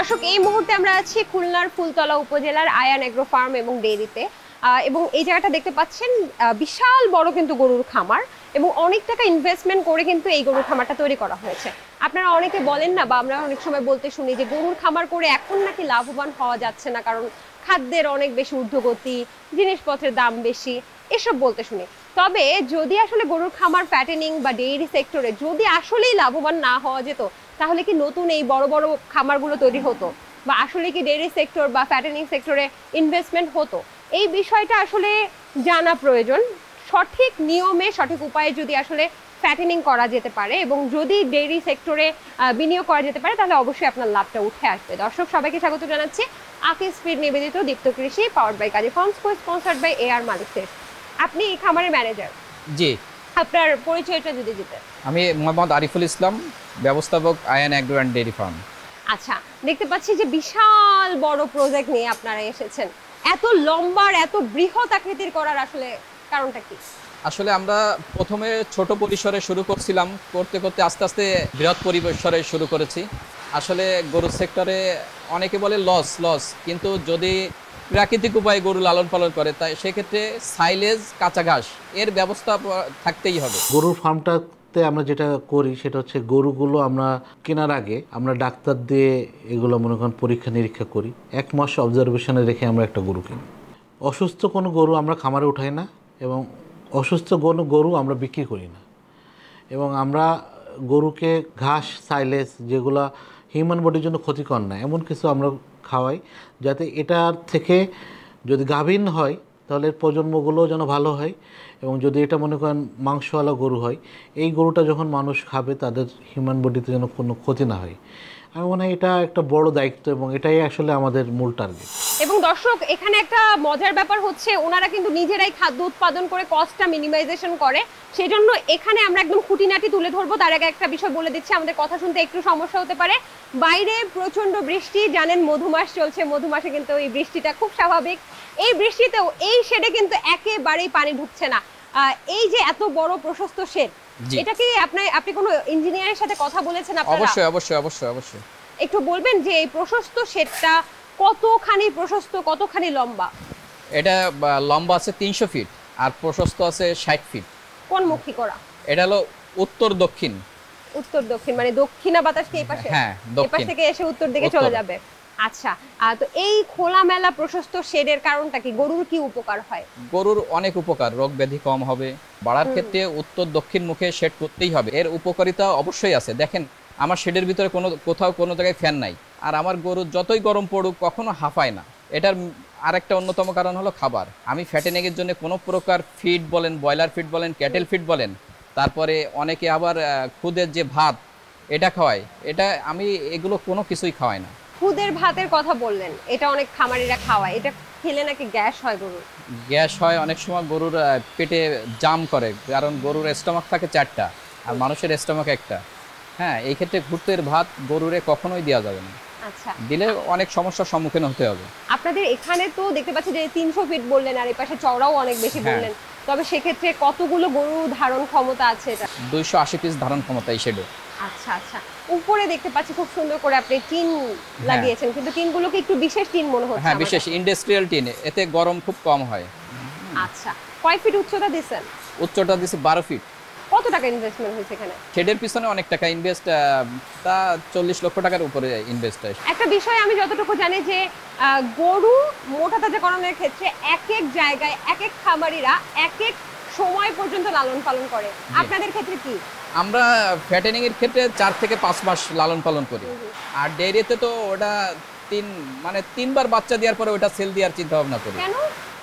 দর্শক, এই মুহূর্তে আমরা আছি খুলনার ফুলতলা উপজেলার আয়ান এগ্রো ফার্ম এবং ডেইরিতে। এবং এই জায়গাটা দেখতে পাচ্ছেন বিশাল বড় কিন্তু গরুর খামার, এবং অনেক টাকা ইনভেস্টমেন্ট করে কিন্তু এই গরুর খামারটা তৈরি করা হয়েছে। আপনারা অনেকে বলেন না, বা আমরা অনেক সময় বলতে শুনি যে গরুর খামার করে এখন নাকি লাভবান হওয়া যাচ্ছে না, কারণ খাদ্যের অনেক বেশি ঊর্ধ্বগতি, জিনিসপত্রের দাম বেশি, এসব বলতে শুনি। তবে যদি আসলে গরুর খামার, ফ্যাটেনিং বা ডেইরি সেক্টরে যদি আসলেই লাভবান না হওয়া যেত, তাহলে কি নতুন এই বড় বড় খামারগুলো তৈরি হতো, বা আসলে কি ডেইরি সেক্টর বা ফ্যাটেনিং সেক্টরে ইনভেস্টমেন্ট হতো? এই বিষয়টা আসলে জানা প্রয়োজন। সঠিক নিয়মে, সঠিক উপায়ে যদি আসলে ফ্যাটেনিং করা যেতে পারে এবং যদি ডেইরি সেক্টরে বিনিয়োগ করা যেতে পারে, তাহলে অবশ্যই আপনার লাভটা উঠে আসবে। দর্শক, সবাইকে স্বাগত জানাচ্ছি আকিস ফিড নিবেদিত Deepto Krishi, powered by Kazi farms, sponsored by AR Malik সেট। আপনি এই খামারের ম্যানেজার? জি। আপনার পরিচয়টা যদি দিতেন। আমি মোহাম্মদ আরিফুল ইসলাম, ব্যবস্থাপক Ayan agro and dairy farm. আচ্ছা, দেখতে পাচ্ছি যে বিশাল বড় প্রজেক্ট নিয়ে আপনারা এসেছেন। এত লম্বার, এত বৃহৎ আকৃতির করার আসলে কারণটা কি? আসলে আমরা প্রথমে ছোট পরিসরে শুরু করছিলাম, করতে করতে আস্তে আস্তে বৃহৎ পরিসরে শুরু করেছি। আসলে গরুর সেক্টরে অনেকে বলে লস, কিন্তু যদি প্রাকৃতিক উপায়ে গরু লালন পালন করে, তাই সেক্ষেত্রে সাইলেজ, কাঁচা ঘাস এর ব্যবস্থা থাকতেই হবে। গরুর ফার্মটাতে আমরা যেটা করি সেটা হচ্ছে, গরুগুলো আমরা কেনার আগে আমরা ডাক্তার দিয়ে এগুলো মনে করেন পরীক্ষা নিরীক্ষা করি। 1 মাস অবজারভেশনে রেখে আমরা একটা গরু কিনি। অসুস্থ কোনো গরু আমরা খামারে উঠাই না, এবং অসুস্থ কোনো গরু আমরা বিক্রি করি না। এবং আমরা গরুকে ঘাস, সাইলেজ, যেগুলো হিউম্যান বডির জন্য ক্ষতিকর না, এমন কিছু আমরা খাওয়াই, যাতে এটার থেকে যদি গাভীন হয় তাহলে প্রজন্মগুলো যেন ভালো হয়, এবং যদি এটা মনে করেন মাংসওয়ালা গরু হয়, এই গরুটা যখন মানুষ খাবে তাদের হিউম্যান বডিতে যেন কোনো ক্ষতি না হয়। আমি মনে হয় এটা একটা বড় দায়িত্ব, এবং এটাই আসলে আমাদের মূল টার্গেট। এবং দর্শক, এখানে একটা মজার ব্যাপার হচ্ছে, ওনারা কিন্তু নিজেরাই খাদ্য উৎপাদন করে কস্টটা মিনিমাইজেশন করে। সেই জন্য এখানে আমরা একদম খুঁটিনাটি তুলে ধরবো। তার আগে একটা বিষয় বলে দিচ্ছি, আমাদের কথা শুনতে একটু সমস্যা হতে পারে। বাইরে প্রচন্ড বৃষ্টি, জানেন মধুমাস চলছে, মধুমাসে কিন্তু এই বৃষ্টিটা খুব স্বাভাবিক। এই বৃষ্টিতেও এই শেডে কিন্তু একেবারেই পানি ঢুকছে না। এই যে এত বড় প্রশস্ত শেড, এটা কি আপনি কোনো ইঞ্জিনিয়ারের সাথে কথা বলেছেন আপনারা? অবশ্যই। একটু বলবেন যে এই প্রশস্ত শেডটা কতখানি প্রশস্ত, কতখানি লম্বা? এটা লম্বা আছে 300 ফিট আর প্রশস্ত আছে 60 ফিট। কোন মুখী করা? এটা হলো উত্তর দক্ষিণ। উত্তর দক্ষিণ মানে দক্ষিণা বাতাস কি এই পাশে? হ্যাঁ, এই পাশ থেকে এসে উত্তর দিকে চলে যাবে। আচ্ছা, তো এই খোলামেলা প্রশস্ত শেডের কারণটা কি? গরুর কি উপকার হয়? গরুর অনেক উপকার, রোগ ব্যাধি কম হবে। বাড়ার ক্ষেত্রে উত্তর দক্ষিণ মুখে শেড করতেই হবে, এর উপকারিতা অবশ্যই আছে। দেখেন, আমার শেডের ভিতরে কোথাও কোনো জায়গায় ফ্যান নাই, আর আমার গরু যতই গরম পড়ুক কখনো হাঁফায় না। এটার আরেকটা অন্যতম কারণ হলো খাবার। আমি ফ্যাটেনিংয়ের জন্য কোনো প্রকার ফিড বলেন, ব্রয়লার ফিড বলেন, ক্যাটেল ফিড বলেন, তারপরে অনেকে আবার খুদের যে ভাত এটা খাওয়ায়, এটা আমি এগুলো কোনো কিছুই খাওয়াই না। খুদের ভাতের কথা বললেন, এটা অনেক খামারিরা খাওয়ায়, এটা খেলে নাকি গ্যাস হয় গরুর? গ্যাস হয়, অনেক সময় গরুর পেটে জাম করে, কারণ গরুর স্টমাক থাকে 4টা আর মানুষের স্টমাক 1টা। হ্যাঁ, এই ক্ষেত্রে খুদের ভাত গরুরে কখনোই দেওয়া যাবে না। আচ্ছা, দিলে অনেক সমস্যার সম্মুখীন হতে হবে। আপনাদের এখানে তো দেখতে পাচ্ছি যে 300 ফিট বললেন, আর এই পাশে চওড়াও অনেক বেশি বললেন। তবে সেক্ষেত্রে কতগুলো গরু ধারণ ক্ষমতা আছে এটা? 280 পিস ধারণ ক্ষমতা এই শেডে। আচ্ছা, উপরে দেখতে পাচ্ছি খুব সুন্দর করে আপনি টিন লাগিয়েছেন, কিন্তু টিনগুলোকে একটু বিশেষ টিন মনে হচ্ছে। হ্যাঁ, বিশেষ ইন্ডাস্ট্রিয়াল টিন, এতে গরম খুব কম হয়। আচ্ছা, কয় ফিট উচ্চতা দিয়েছেন? উচ্চতা দিয়েছে 12 ফিট। কত টাকা ইনভেস্টমেন্ট হয়েছে এখানে? শেডের পিছনে অনেক টাকা ইনভেস্ট, তা 40 লক্ষ টাকার উপরে ইনভেস্ট হয়। একটা বিষয় আমি যতটুকু জানি যে গরু মোটা তাজাকরণের ক্ষেত্রে এক এক জায়গায় এক এক খামারিরা এক এক সময় পর্যন্ত লালন পালন করে। আপনাদের ক্ষেত্রে কি? আমরা ফ্যাটেনিং এর ক্ষেত্রে 4 থেকে 5 মাস লালন পালন করি। আর ডেইরিতে তো ওটা 3বার বাচ্চা দেওয়ার পরে ওটা সেল দেওয়ার চিন্তা ভাবনা করি। কেন?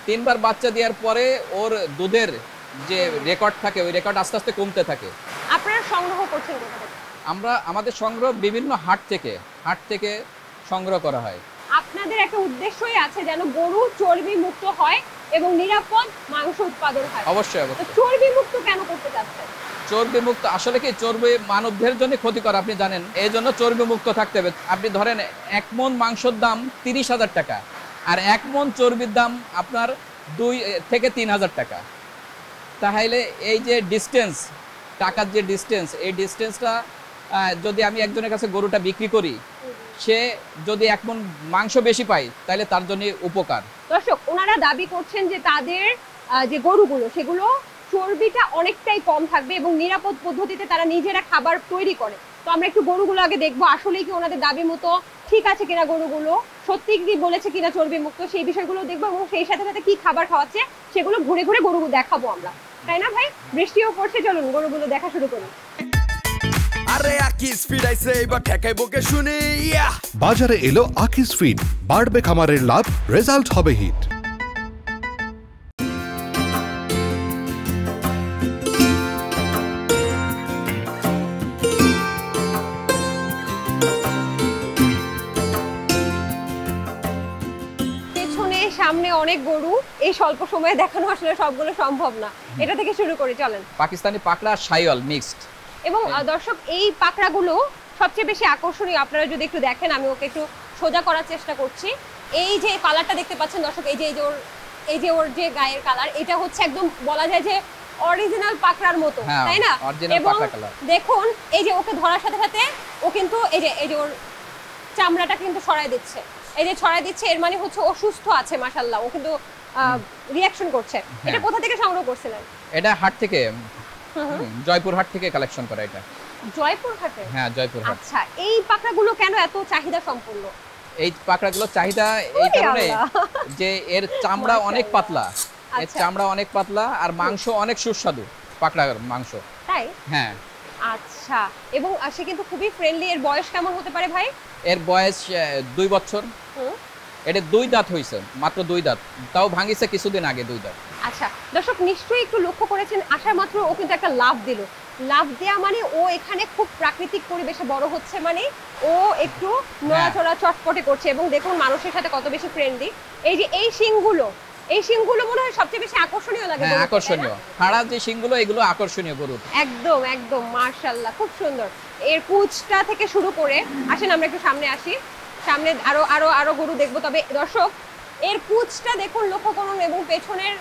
3বার বাচ্চা দেওয়ার পরে ওর দুধের যে রেকর্ড থাকে, ওই রেকর্ড আস্তে আস্তে কমতে থাকে। আপনারা সংগ্রহ করছেন কোথা থেকে? আমাদের সংগ্রহ বিভিন্ন হাট থেকে সংগ্রহ করা হয়। আপনাদের একটা উদ্দেশ্যই আছে যেন গরু চর্বি মুক্ত হয় এবং নিরাপদ মাংস উৎপাদন হয়। অবশ্যই। চর্বি মুক্ত কেন করতে চাচ্ছেন? চর্বি মুক্ত আসলে কি, চর্বি মানবদের জন্য ক্ষতিকর, আপনি জানেন। এই জন্য চর্বি মুক্ত থাকতে হবে। আপনি ধরেন 1 মণ মাংসের দাম 30,000 টাকা, আর 1 মণ চর্বির দাম আপনার 2 থেকে 3,000 টাকা। তাহলে এই যে ডিস্টেন্স, টাকার যে ডিস্টেন্স, এই ডিস্টেন্সটা যদি আমি একজনের কাছে গরুটা বিক্রি করি, সে যদি 1 মণ মাংস বেশি পায় তাহলে তার জন্য উপকার। দর্শক, ওনারা দাবি করছেন যে তাদের যে গরুগুলো সেগুলো চর্বিটা অনেকটাই কম থাকবে এবং নিরাপদ পদ্ধতিতে তারা নিজেরা খাবার তৈরি করে। তো আমরা একটু গরুগুলো আগে দেখবো আসলেই কি ওনাদের দাবি মতো ঠিক আছে কিনা, গরুগুলো সত্যি কি বলেছে কিনা চর্বি মুক্ত, সেই বিষয়গুলো দেখবো এবং সেই সাথে সাথে কি খাবার খাওয়াচ্ছে সেগুলো ঘুরে ঘুরে গরুগুলো দেখাবো আমরা, তাই না ভাই? বৃষ্টিও পড়ছে, চলুন গরুগুলো দেখা শুরু করি। আরে আকিস ফিড আইছে, এবার ঠেকাইবো কে শুনি। বাজারে এলো আকিস ফিড, বাড়বে খামারের লাভ, রেজাল্ট হবে হিট। পেছনে সামনে অনেক গরু, এই স্বল্প সময়ে দেখানো আসলে সবগুলো সম্ভব না, এটা থেকে শুরু করি চলেন। পাকিস্তানি পাকড়া আর শাহিওয়াল মিক্সড। এবং দর্শক, এই পাকড়াগুলো সবচেয়ে বেশি আকর্ষণীয়, আপনারা যদি একটু দেখেন, আমি ওকে একটু সোজা করার চেষ্টা করছি। এই যে কালারটা দেখতে পাচ্ছেন দর্শক, এই যে ওর যে গায়ের কালার, এটা হচ্ছে একদম বলা যায় যে অরিজিনাল পাকড়ার মতো, তাই না? এবং দেখুন এই যে ওকে ধরার সাথে সাথে ও কিন্তু এই যে ওর চামড়াটা কিন্তু সরাই দিচ্ছে, এই যে ছড়াই দিচ্ছে, এর মানে হচ্ছে ও সুস্থ আছে মাশাআল্লাহ, ও কিন্তু রিঅ্যাকশন করছে। এটা কোথা থেকে সংগ্রহ করছিলেন? এটা হাট থেকে, জয়পুর হাট থেকে কালেকশন করা। এটা জয়পুর হাটে? হ্যাঁ, জয়পুর হাট। আচ্ছা, এই পাকড়াগুলো কেন এত চাহিদা সম্পন্ন? এই পাকড়াগুলো চাহিদা এই কারণে যে এর চামড়া অনেক পাতলা, এর চামড়া অনেক পাতলা আর মাংস অনেক সুস্বাদু পাকড়ার মাংস। তাই? হ্যাঁ। আচ্ছা, এবং সে কিন্তু খুবই ফ্রেন্ডলি। এর বয়স কেমন হতে পারে ভাই? এর বয়স 2 বছর। এটা 2 দাঁত হইছে, মাত্র 2 দাঁত, তাও ভাঙিছে কিছুদিন আগে 2 দাঁত। আচ্ছা দর্শক, নিশ্চয়ই একটু লক্ষ্য করেছেন, আসার মাত্র ও কিন্তু একটা লাফ দিল। লাফ দেয়া মানে ও এখানে খুব প্রাকৃতিক পরিবেশে বড় হচ্ছে, মানে ও একটু নড়াচড়া চটপটে করছে এবং দেখুন মানুষের সাথে কত বেশি ফ্রেন্ডলি। এই যে এই শিংগুলো মনে হয় সবচেয়ে বেশি আকর্ষণীয় লাগে। হ্যাঁ, আকর্ষণীয়। খাড়া যে শিংগুলো, এগুলো আকর্ষণীয় গরুর। একদম একদম মাশাআল্লাহ, খুব সুন্দর। এর পুঁছটা থেকে শুরু করে, আসেন আমরা একটু সামনে আসি, সামনে আরো আরো আরো গরু দেখবো। তবে দর্শক, এর পুঁছটা দেখুন, লক্ষ্য করুন, এবং পেছনের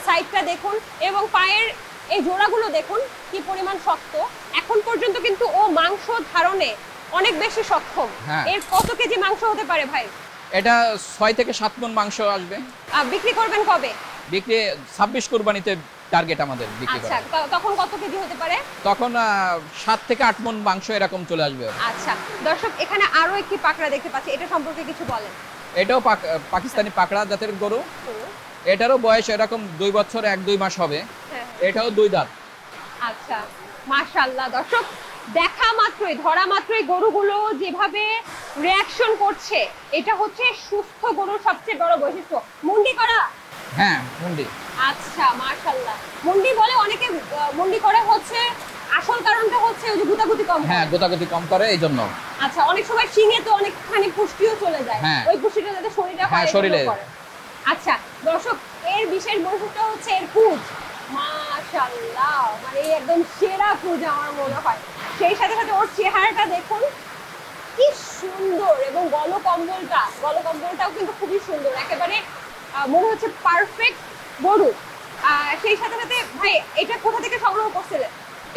সাইডটা দেখুন, এবং পায়ের এই জোড়াগুলো দেখুন কি পরিমাণ শক্ত। এখন পর্যন্ত কিন্তু ও মাংস ধারণে অনেক বেশি সক্ষম। এর কত কেজি মাংস হতে পারে ভাই? এটা 6 থেকে 7 মণ মাংস আসবে। বিক্রি করবেন কবে? বিক্রি 26 কুরবানিতে টার্গেট আমাদের বিক্রি করা। আচ্ছা, তখন কত কেজি হতে পারে? তখন 7 থেকে 8 মণ মাংস এরকম চলে আসবে। আচ্ছা দর্শক, এখানে আরো একটি পাকড়া দেখতে পাচ্ছি, এটা সম্পর্কে কিছু বলেন। এটাও পাকিস্তানি পাকড়া জাতের গরু। এটারও বয়স এরকম 2 বছর 1-2 মাস হবে। এটাও 2 দাঁত। আচ্ছা মাশাআল্লাহ, দর্শক দেখা মাত্রই, ধরা মাত্রই গরুগুলো যেভাবে রিঅ্যাকশন করছে, এটা হচ্ছে সুস্থ গরুর সবচেয়ে বড় বৈশিষ্ট্য। মুন্ডি করা? হ্যাঁ, মুন্ডি। আচ্ছা মাশাআল্লাহ, মুন্ডি বলে অনেকে, মুন্ডি করে হচ্ছে আসল কারণটা হচ্ছে ওই যে গুতাগুতি কম। হ্যাঁ, গুতাগুতি কম করে এইজন্য। আচ্ছা, অনেক সময় শিঙে তো অনেকখানি পুষ্টিও চলে যায়, ওই পুষ্টিটা যাতে শরীরে হয়। হ্যাঁ, শরীরে। আচ্ছা দর্শক, এর বিশেষ বৈশিষ্ট্য হচ্ছে এর পুঁজ। মাশাআল্লাহ, মানে একদম সেরা পুঁজ আমার মনে হয়। সেই সাথে সাথে ওর চেহারাটা দেখুন কি সুন্দর, এবং গলকম্বলটাও কিন্তু খুবই সুন্দর, একেবারে মনে হচ্ছে পারফেক্ট গরু। সেই সাথে সাথে ভাই, এটা কোথা থেকে সংগ্রহ করছিলেন?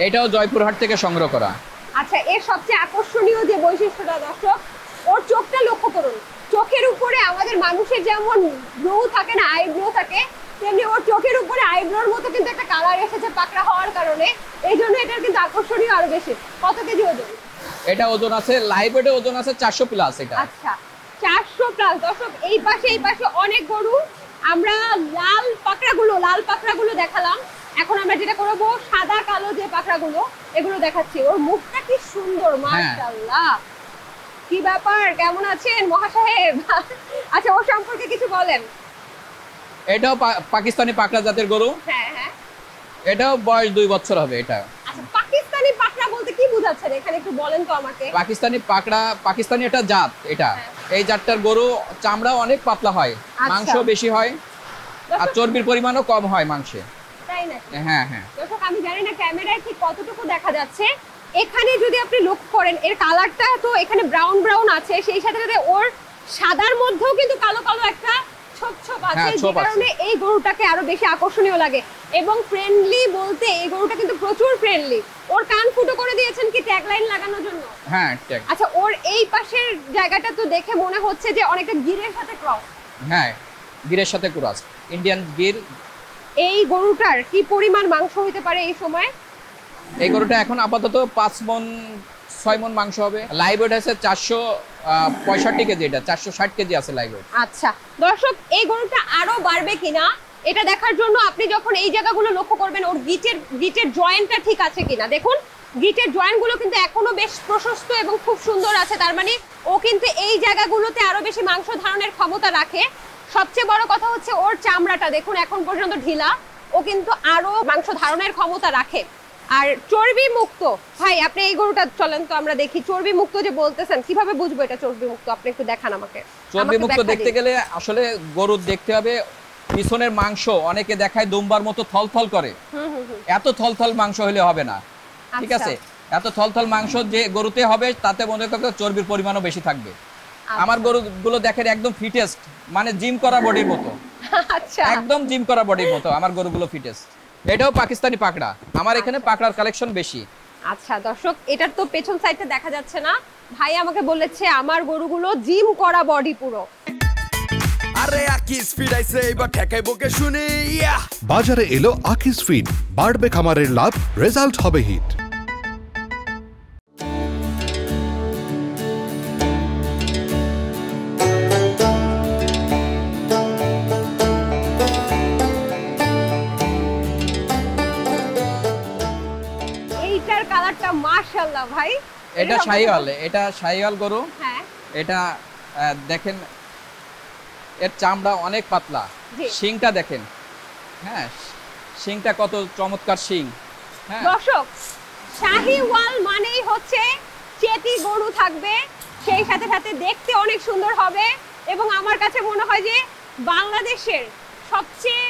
এটাও জয়পুর হাট থেকে সংগ্রহ করা। আচ্ছা, এর সবচেয়ে আকর্ষণীয় যে বৈশিষ্ট্যটা দর্শক, ওর চোখটা লক্ষ্য করুন। চোখের উপরে আমাদের মানুষের যেমন ব্রু থাকে না, আইব্রো থাকে, তেমনি ওর চোখের উপরে আইব্রোর মতো কিন্তু একটা কালার এসেছে পাকড়া হওয়ার কারণে। এই জন্য এটার কিন্তু আকর্ষণীয় আরো বেশি। কত কেজি ওজন? এটা ওজন আছে, লাইভ ওয়েটে ওজন আছে 400 প্লাস। এটা আচ্ছা, 400 প্লাস। দর্শক, এই পাশে অনেক গরু। আমরা লাল পাকড়াগুলো দেখালাম। এখন আমরা যেটা করবো, সাদা কালো যে পাকড়াগুলো, এগুলো দেখাচ্ছি। ওর মুখটা কি সুন্দর, মাশাআল্লাহ। কি ব্যাপার, কেমন আছেন মহাসাহেব? আচ্ছা, ওর সম্পর্কে কিছু বলেন। এটাও পাকিস্তানি পাকড়া জাতের গরু। হ্যাঁ। এটাও বয়স 2 বছর হবে। এটা আচ্ছা, পাকিস্তানি পাকড়া বলতে কি বোঝাচ্ছেন এখানে, একটু বলেন তো আমাকে। পাকিস্তানি পাকড়া, পাকিস্তানি একটা জাত। এটা এই জাতটার গরু চামড়া অনেক পাতলা হয়, মাংস বেশি হয়, আর চর্বির পরিমাণও কম হয় মাংসে। তাই নাকি? হ্যাঁ। দর্শক, আমি জানি না ক্যামেরায় ঠিক কতটুকু দেখা যাচ্ছে। এখানে যদি আপনি লক্ষ্য করেন, এর কালারটা তো এখানে ব্রাউন আছে, সেই সাথে সাথে ওর সাদার মধ্যেও কিন্তু কালো একটা ছোপ আছে, যে কারণে এই গরুটাকে আরো বেশি আকর্ষণীয় লাগে। এবং ফ্রেন্ডলি বলতে, এই গরুটা কিন্তু প্রচুর ফ্রেন্ডলি। ওর কান ফুটো করে দিয়েছেন কি ট্যাগলাইন লাগানোর জন্য? হ্যাঁ ট্যাগ। আচ্ছা, ওর এই পাশের জায়গাটা তো দেখে মনে হচ্ছে যে অনেকটা গিরের সাথে ক্রস। হ্যাঁ, গিরের সাথে ক্রস, ইন্ডিয়ান গির। এই গরুটার কি পরিমাণ মাংস হতে পারে এই সময়? এই গরুটা এখন আপাতত 5 মণ 6 মণ মাংস হবে। লাইভ ওয়েট আছে 465 কেজি, এটা 460 কেজি আছে লাইভ ওয়েট। আচ্ছা দর্শক, এই গরুটা আরো বাড়বে কিনা এটা দেখার জন্য আপনি যখন এই জায়গাগুলো লক্ষ্য করবেন, ওর গিটের জয়েন্টটা ঠিক আছে কিনা। দেখুন গিটের জয়েন্টগুলো কিন্তু এখনো বেশ প্রশস্ত এবং খুব সুন্দর আছে, তার মানে ও কিন্তু এই জায়গাগুলোতে আরো বেশি মাংস ধারণের ক্ষমতা রাখে। সবচেয়ে বড় কথা হচ্ছে ওর চামড়াটা দেখুন এখন পর্যন্ত ঢিলা, ও কিন্তু আরো মাংস ধারণের ক্ষমতা রাখে। আর চর্বি মুক্ত, ভাই আপনি এই গরুটা চলেন তো আমরা দেখি। চর্বি মুক্ত যে বলতেছেন, কিভাবে বুঝবো এটা চর্বি মুক্ত? আপনি একটু দেখান আমাকে। চর্বি মুক্ত দেখতে গেলে আসলে গরু দেখতে হবে পিছনের মাংস, অনেকে দেখায় দুম্বার মতো থলথল করে, এত থলথল মাংস হলে হবে না, ঠিক আছে? এত থলথল মাংস যে গরুতে হবে তাতে মনে করতে চর্বির পরিমাণও বেশি থাকবে। আমার গরুগুলো দেখেন একদম ফিটেস্ট, মানে জিম করা বডির মতো। আচ্ছা, একদম জিম করা বডির মতো আমার গরুগুলো ফিটেস্ট। এটাও পাকিস্তানি পাকড়া, আমার এখানে পাকড়ার কালেকশন বেশি। আচ্ছা দর্শক, এটার তো পেছন সাইডটা দেখা যাচ্ছে না, ভাই আমাকে বলেছে আমার গরুগুলো জিম করা বডি পুরো। আরে আকিস ফিড আইছে এবার ঠেকাই বকে শুনি ইয়া। বাজারে এলো আকিস ফিড, বাড়বে খামারের লাভ, রেজাল্ট হবে হিট। এইটার কালারটা মাশাআল্লাহ ভাই। এটা শাহিওয়াল, এটা শাহিওয়াল গরু। হ্যাঁ, এটা দেখেন এর চামড়া অনেক পাতলা, জি। শিংটা দেখেন, হ্যাঁ শিংটা কত চমৎকার শিং। হ্যাঁ দর্শক, শাহিওয়াল মানেই হচ্ছে চেতি গরু থাকবে, সেই সাথে সাথে দেখতে অনেক সুন্দর হবে, এবং আমার কাছে মনে হয় যে বাংলাদেশের সবচেয়ে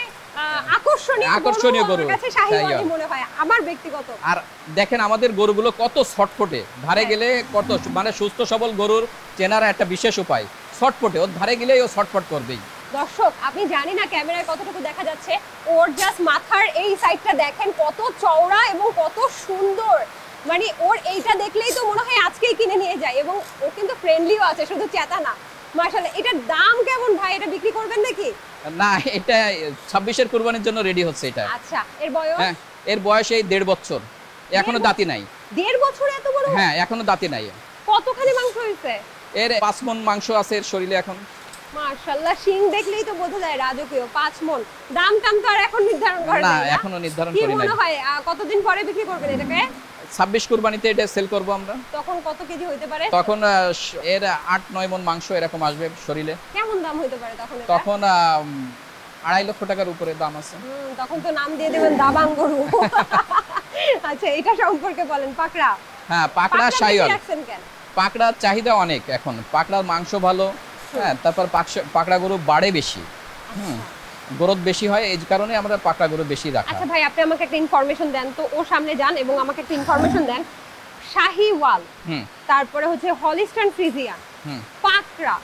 আকর্ষণীয় গরু আমার কাছে শাহিওয়ালই মনে হয় আমার ব্যক্তিগত। আর দেখেন আমাদের গরুগুলো কত ছটফটে, ধারে গেলে কত মানে সুস্থ সবল গরুর চেনার একটা বিশেষ উপায় ছটফটে, ওর ধারে গেলেই ও ছটফট করবেই। দর্শক, আপনি জানি না ক্যামেরায় কতটুকু দেখা যাচ্ছে, ওর জাস্ট মাথার এই সাইডটা দেখেন কত চওড়া এবং কত সুন্দর, মানে ওর এইটা দেখলেই তো মনে হয় আজকেই কিনে নিয়ে যায়, এবং ও কিন্তু ফ্রেন্ডলিও আছে, শুধু চেতা না। মাশাআল্লাহ, এটার দাম কেমন ভাই? এটা বিক্রি করবেন নাকি? না, এটা 26-এর কুরবানির জন্য রেডি হচ্ছে এটা। আচ্ছা, এর বয়স? হ্যাঁ, এর বয়স এই 1.5 বছর, এখনো দাঁতি নাই। 1.5 বছর এত বড়? হ্যাঁ, এখনো দাঁতি নাই। কতখানি মাংস হয়েছে? এর 5 মণ মাংস আছে এর শরীরে এখন। মাশাআল্লাহ, শিং দেখলেই তো বোঝা যায় রাজকীয়। 5 মণ। দাম টাম তো আর এখন নির্ধারণ করেন না, নাই না? এখনো নির্ধারণ কি করি নাই। মনে হয় কতদিন পরে বিক্রি করবেন এটাকে? 26 কুরবানিতে এটা সেল করব আমরা। তখন কত কেজি হইতে পারে? তখন এর 8-9 মণ মাংস এরকম আসবে শরীরে। কেমন দাম হইতে পারে তখন এটা? তখন 2.5 লক্ষ টাকার উপরে দাম আছে। তখন তো নাম দিয়ে দেবেন দাবাং গরু। আচ্ছা, এটা সম্পর্কে বলেন। পাকড়া? হ্যাঁ, পাকড়া শাহিওয়াল। রাখছেন কেন? পাকড়ার চাহিদা অনেক এখন, পাকড়ার মাংস ভালো। হ্যাঁ, তারপর পাকড়া গরু বাড়ে বেশি, গ্রোথ বেশি হয়, এই কারণে আমরা পাকড়া গরু বেশি রাখা। আচ্ছা ভাই, আপনি আমাকে একটা ইনফরমেশন দেন তো, ওর সামনে যান এবং আমাকে একটা ইনফরমেশন দেন। শাহিওয়াল, তারপরে হচ্ছে হলিস্টাইন ফ্রিজিয়ান, পাকড়া,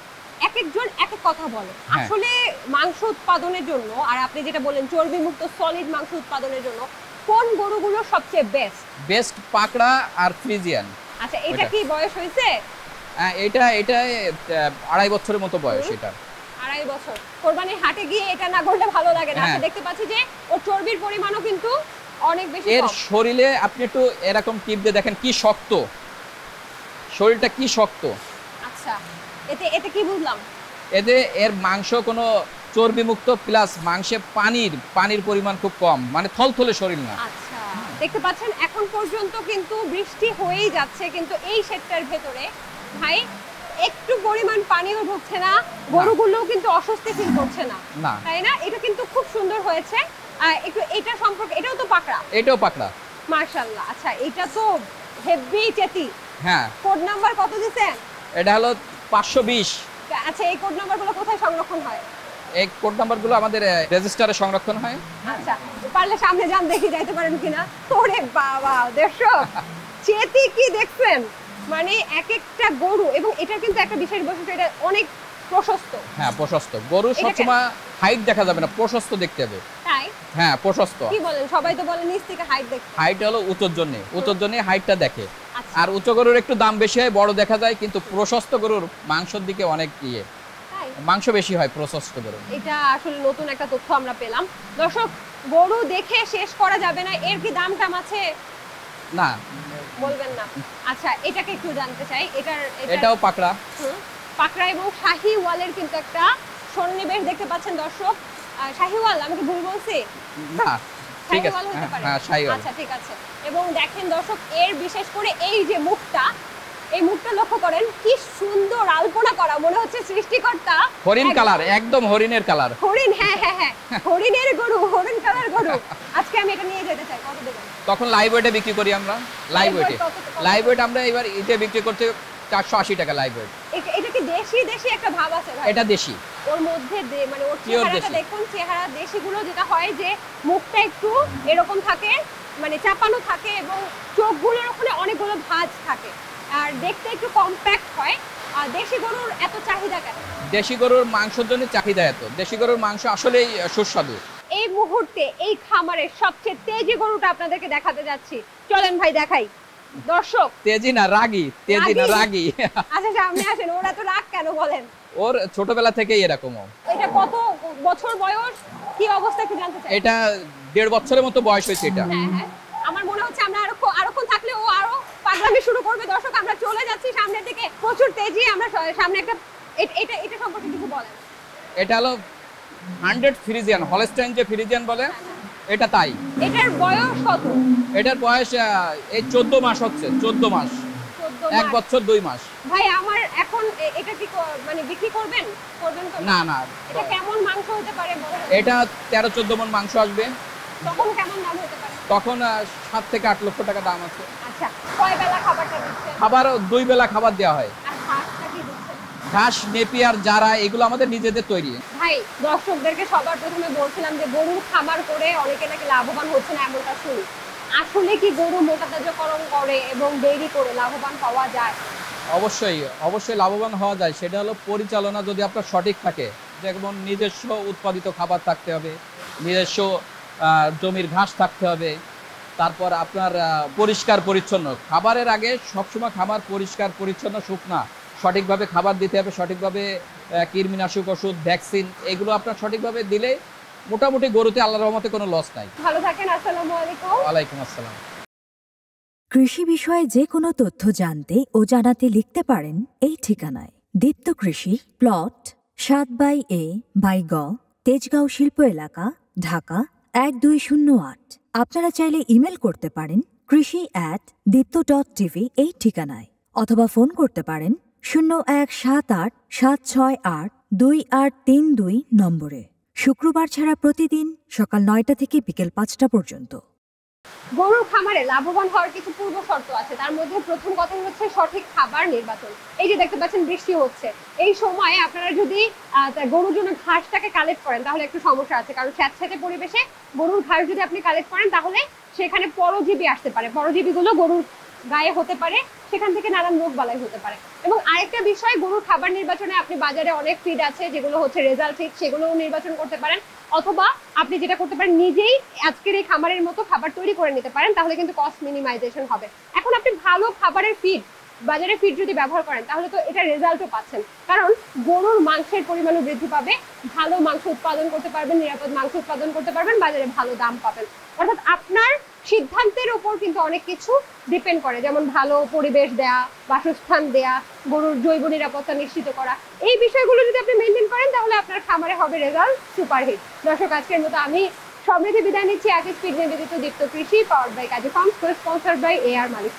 এক একজন এক এক কথা বলে। আসলে মাংস উৎপাদনের জন্য, আর আপনি যেটা বলেন চর্বি মুক্ত সলিড মাংস উৎপাদনের জন্য কোন গরুগুলো সবচেয়ে বেস্ট? পাকড়া আর ফ্রিজিয়ান। আচ্ছা, এটা কি বয়স হয়েছে? এটা 2.5 বছরের মতো বয়স এটা। 2.5 বছর। কোরবানির হাটে গিয়ে এটা না করলে ভালো লাগে না। আচ্ছা, দেখতে পাচ্ছি যে ওর চর্বির পরিমাণও কিন্তু অনেক বেশি। এর শরীরে আপনি একটু এরকম টিপ দিয়ে দেখেন কি শক্ত, শরীরটা কি শক্ত। আচ্ছা, এতে কি বুঝলাম? এতে এর মাংস কোনো চর্বি মুক্ত, প্লাস মাংসে পানির পরিমাণ খুব কম, মানে থলথলে শরীর না। আচ্ছা, দেখতে পাচ্ছেন এখন পর্যন্ত কিন্তু বৃষ্টি হয়েই যাচ্ছে, কিন্তু এই শেডটার ভেতরে ভাই একটু পরিমাণ পানিও ঢুকছে না, গরুগুলোও কিন্তু অস্বস্তি ফিল করছে না, তাই না? এটা কিন্তু খুব সুন্দর হয়েছে। একটু এটা সম্পর্কে, এটাও তো পাকড়া? এটাও পাকড়া। মাশাআল্লাহ। আচ্ছা, এটা তো হেভি চেতি। হ্যাঁ। কোড নাম্বার কত দিবেন? এটা হলো 520। আচ্ছা, এই কোড নাম্বারগুলো কোথায় সংরক্ষণ হয়? এই কোড নাম্বারগুলো আমাদের রেজিস্টারে সংরক্ষণ হয়। আচ্ছা, পারলে সামনে যান, দেখি যাইতে পারেন কিনা। ওরে বাবা, দর্শক চেতি কি দেখছেন, মানে এক একটা গরু, এবং এটা কিন্তু একটা বিশেষ বৈশিষ্ট্য, এটা অনেক প্রশস্ত। হ্যাঁ, প্রশস্ত গরু সবসময় হাইট দেখা যাবে না, প্রশস্ত দেখতে হবে। তাই? হ্যাঁ, প্রশস্ত। কি বলেন, সবাই তো বলে নিচ থেকে হাইট দেখতে। হাইট হলো উঁচুর জন্য হাইটটা দেখে। আচ্ছা। আর উচ্চ গরুর একটু দাম বেশি হয়, বড় দেখা যায়, কিন্তু প্রশস্ত গরুর মাংসের দিকে অনেক তাই? মাংস বেশি হয় প্রশস্ত গরু। এটা আসলে নতুন একটা তথ্য আমরা পেলাম। দর্শক, গরু দেখে শেষ করা যাবে না, এর কি দাম টাম আছে? না, বলবেন না? আচ্ছা, এটাকে একটু জানতে চাই। এটাও পাকড়া। পাকড়া এবং শাহিওয়ালের কিন্তু একটা সন্নিবেশ দেখতে পাচ্ছেন দর্শক। শাহিওয়াল, আমি কি ভুল বলছি? না, ঠিক আছে, শাহিওয়াল হতে পারে। হ্যাঁ শাহিওয়াল। আচ্ছা, ঠিক আছে। এবং দেখেন দর্শক, এর বিশেষ করে এই যে মুখটা, এই মুখটা লক্ষ্য করেন, কি সুন্দর আলপনা করা, মনে হচ্ছে সৃষ্টিকর্তা হরিণ কালার, একদম হরিণের কালার। হরিণ, হ্যাঁ হ্যাঁ হ্যাঁ, হরিণের গরু, হরিণ কালার গরু। আজকে আমি এটা নিয়ে যেতে চাই, কত দেবেন? তখন লাইভ ওয়েটে বিক্রি করি আমরা। লাইভ ওয়েটে, লাইভ ওয়েট আমরা এবার ইতে বিক্রি করতে 480 টাকা লাইভ ওয়েট। এটা কি দেশি দেশি একটা ভাব আছে ভাই? এটা দেশি। ওর মধ্যে মানে ওর Pure চেহারাটা দেশি। দেখুন, চেহারা দেশিগুলো যেটা হয় যে মুখটা একটু এরকম থাকে, মানে চাপানো থাকে, এবং চোখগুলোর ওখানে অনেকগুলো ভাঁজ থাকে, আর দেখতে একটু কম্প্যাক্ট হয়। আর দেশি গরুর এত চাহিদা কেন? দেশি গরুর মাংসের জন্য চাহিদা এত। দেশি গরুর মাংস আসলেই সুস্বাদু। এই মুহূর্তে এই খামারের সবচেয়ে তেজি গরুটা আপনাদেরকে দেখাতে যাচ্ছি, চলেন ভাই দেখাই। দর্শক, তেজি না রাগী, তেজি না রাগী। আচ্ছা সামনে আসেন। ওরা তো রাগ কেন বলেন? ওর ছোটবেলা থেকেই এরকম। এটা কত বছর বয়স, কি অবস্থা একটু জানতে চাই। এটা 1.5 বছরের মতো বয়স হয়েছে এটা। হ্যাঁ হ্যাঁ, আমার মনে হচ্ছে আমরা আরক্ষণ থাকলে ও আরো পাগলামি শুরু করবে। দর্শক, আমরা চলে যাচ্ছি সামনের দিকে, প্রচুর তেজি। আমরা সামনে একটা, এটা সম্পর্কে কিছু বলেন। এটা হলো 100 ফ্রিজিয়ান, হলস্টাইন যে ফ্রিজিয়ান বলে, এটা তাই। এটার বয়স কত? এটার বয়স এই 14 মাস হচ্ছে, 14 মাস, 14 1 মাস। বছর 2 মাস। ভাই, আমার এখন এটা কি মানে বিক্রি করবেন তো? না না, এটা কেমন মাংস হতে পারে বলেন? এটা 13-14 মণ মাংস আসবে। তখন কেমন দাম হতে পারে? তখন 7 থেকে 8 লক্ষ টাকা দাম আছে। আচ্ছা, কয় বেলা খাবারটা দিচ্ছেন? খাবার 2 বেলা খাবার দেওয়া হয়। আর ঘাসটা কি দিচ্ছেন? ঘাস, নেপিয়ার, জারা, এগুলো আমাদের নিজেদের তৈরি। ভাই, দর্শকদেরকে সবার প্রথমে বলছিলাম যে গরুর খামার করে অনেকে নাকি লাভবান হচ্ছে না, এমনটা শুনি। আসলে কি গরু মোটাতাজাকরণ করে এবং ডেইরি করে লাভবান পাওয়া যায়? অবশ্যই অবশ্যই লাভবান হওয়া যায়। সেটা হলো পরিচালনা যদি আপনার সঠিক থাকে, যেমন নিজস্ব উৎপাদিত খাবার থাকতে হবে, নিজস্ব জমির ঘাস থাকতে হবে, তারপর আপনার পরিষ্কার পরিচ্ছন্ন। খাবারের আগে সবসময় খাবার পরিষ্কার পরিচ্ছন্ন, শুকনা, সঠিকভাবে খাবার দিতে হবে, সঠিকভাবে কীটনাশক ওষুধ, ভ্যাকসিন, এগুলো আপনার সঠিকভাবে দিলে মোটামুটি গরুতে আল্লাহর রহমতে কোনো লস নাই। ভালো থাকেন। আসসালামু আলাইকুম। ওয়ালাইকুম আসসালাম। কৃষি বিষয়ে যে কোনো তথ্য জানতে ও জানাতে লিখতে পারেন এই ঠিকানায়। দীপ্ত কৃষি, প্লট 7/A/গ, তেজগাঁও শিল্প এলাকা, ঢাকা 1208। আপনারা চাইলে ইমেল করতে পারেন krishi@dipto.tv এই ঠিকানায়, অথবা ফোন করতে পারেন 0178-768-2832 নম্বরে। শুক্রবার ছাড়া প্রতিদিন সকাল 9টা থেকে বিকেল 5টা পর্যন্ত। গরুর খামারে লাভবান হওয়ার কিছু পূর্ব শর্ত আছে। তার মধ্যে প্রথম কথা হচ্ছে সঠিক খাবার নির্বাচন। এই যে দেখতে পাচ্ছেন বৃষ্টি হচ্ছে, এই সময়ে আপনারা যদি গরুর জন্য ঘাসটাকে কালেক্ট করেন তাহলে একটু সমস্যা আছে, কারণ স্যাঁতস্যাঁতে পরিবেশে গরুর ঘাস যদি আপনি কালেক্ট করেন তাহলে সেখানে পরজীবী আসতে পারে, পরজীবীগুলো গরুর গায়ে হতে পারে, সেখান থেকে নানান রোগ বালাই হতে পারে। এবং আরেকটা বিষয়, গরুর খাবার নির্বাচনে আপনি বাজারে অনেক ফিড আছে যেগুলো হচ্ছে রেজাল্ট ফিড, সেগুলোও নির্বাচন করতে পারেন, অথবা আপনি যেটা করতে পারেন নিজেই আজকের এই খামারের মতো খাবার তৈরি করে নিতে পারেন, তাহলে কিন্তু কস্ট মিনিমাইজেশন হবে। এখন আপনি ভালো খাবারের ফিড, বাজারে ফিড যদি ব্যবহার করেন তাহলে তো এটা রেজাল্টও পাচ্ছেন, কারণ গরুর মাংসের পরিমাণও বৃদ্ধি পাবে, ভালো মাংস উৎপাদন করতে পারবেন, নিরাপদ মাংস উৎপাদন করতে পারবেন, বাজারে ভালো দাম পাবেন। অর্থাৎ আপনার সিদ্ধান্তের উপর কিন্তু অনেক কিছু ডিপেন্ড করে, যেমন ভালো পরিবেশ দেয়া, বাসস্থান দেয়া, গরুর জৈব নিরাপত্তা নিশ্চিত করা, এই বিষয়গুলো যদি আপনি মেনটেন করেন তাহলে আপনার খামারে হবে রেজাল্ট সুপারহিট। দর্শক, আজকের মতো আমি সমৃদ্ধি বিদায় নিচ্ছি। আকিস ফিড নিবেদিত Deepto Krishi, powered by Kazi farms, sponsored by AR Malik.